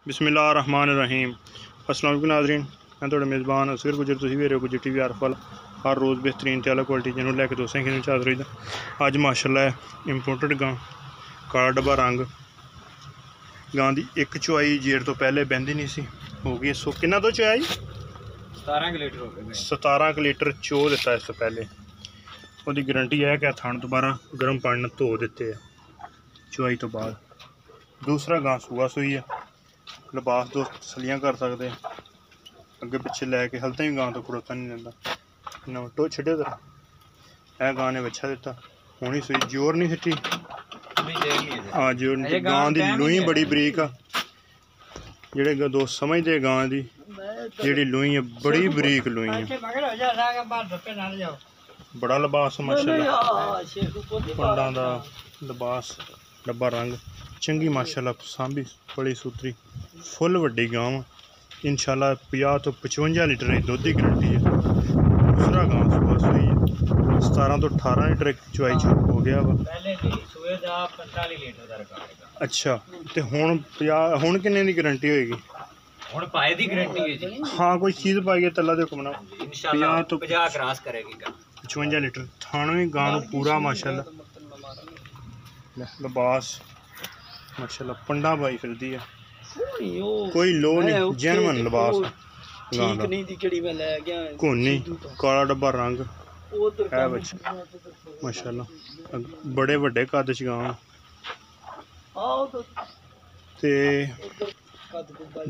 बिस्मिल्लाहिर्रहमानिर्रहीम। अस्सलाम वालेकुम नाज़रीन, मैं थोड़े मेज़बान असगर गुजर तुसीं वेरे गुजर टीवी आरफल हर रोज़ बेहतरीन ते आला क्वालिटी जनून लैके दोस्तें खिन हाज़र होई दा। अज माशाअल्लाह इंपोर्टेड गां काला डब्बा रंग गां दी एक चुआई जेर तो पहले बहंदी नहीं सी, हो गई सो किन्ना तो चुआई 17 लीटर चो दिता। इस तो पहले वो गारंटी है कि थान दोबारा गर्म पानी ने धो दिते है चुआई तो बाद। दूसरा गां सूआ सूई है, लिबास दोस्त तसलियां कर सकते, अगे पिछे लैके हल्ते भी गां तो खड़ोता नहीं रहा। टो छड्डे तेरा है गां ने बच्चा दिता, हुणी सूई जोर नहीं सिटी। हाँ जोर नहीं, गां दी लूई बड़ी बरीक आ, जेड़े दोस्त समझते गां दी जेड़ी लूई है बड़ी बरीक लूई है। बड़ा लिबास माशाअल्लाह, पंडा दा लिबास डब्बा रंग चंगी माशाअल्लाह सांभी बड़ी सूतरी फुल वड्डी गां इंशाअल्लाह 50 तो 55 लीटर की दुध की गारंटी है। दूसरा गां सुबह सूई है 17 तो 18 लीटर चुआई हो गया वा। अच्छा तो हुण 50 हुण किन्ने दी गारंटी होएगी? हुण पाए दी गारंटी है जी। हाँ कोई चीज़ पाइए तला दे हुक्म इंशाअल्लाह 50 क्रॉस करेगी गां। 55 लीटर थाना भी गां पूरा माशाअल्लाह लिबास माशाअल्लाह पंडा पाई फिरदी है, कोई लो नहीं, जेनवन लिबास गां दा। कोनी काला डब्बा रंग है बच्चा माशाअल्लाह, बड़े वड्डे कद च गां ते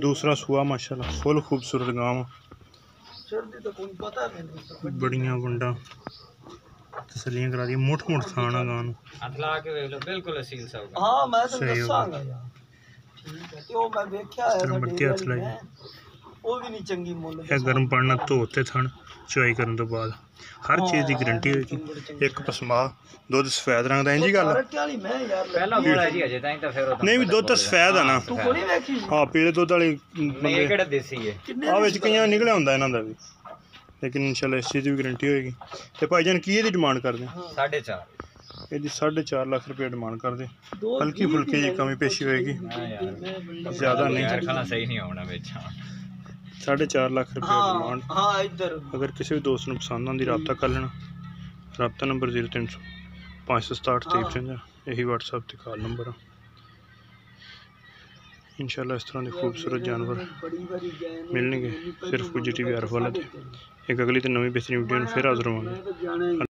दूसरा सूआ माशाअल्लाह फुल खूबसूरत गां, बड़ियां वंडा तसलियां करा दी, मुठ मुठ थाना गां बिल्कुल असील सा। हां मैं तो दसांगा यार, ठीक है ते ओ मैं देखया है मत्ती हथ लाई ओ भी नहीं चंगी मुੱਲ है गर्म पानी धोते थन चुआई करने तो बाद हर चीज़ की गारंटी होगी। एक पसमा दुध सफेद रंग दा इंजी गल पहला बोला जी अजे ताई तो फिर नहीं भी दुध तो सफेद है ना। हाँ पीले दुध वाली ये केड़ा देसी है आ विच कईयां निकलिया हुंदा इन्हां दा भी, लेकिन इंशाअल्लाह इस चीज़ की भी गारंटी होगी। तो भाईजान की दी डिमांड करदे? 4.5 ये 4.5 लाख रुपये डिमांड करदे। हल्की फुल्की जी कमी पेशी होएगी, ज़्यादा नहीं। सही नहीं होना बेच 4.5 लाख रुपये डिमांड। अगर किसी भी दोस्त को पसंद आती रबता कर लेना। रबता नंबर 0300 567 2355, यही व्हाट्सएप ते कॉल नंबर है। इंशाअल्लाह इस तरह के खूबसूरत जानवर मिलने सिर्फ कुछ टीवी आर वाला। एक अगली तो नवी बेहतरीन वीडियो फिर हाजिर होवांगे।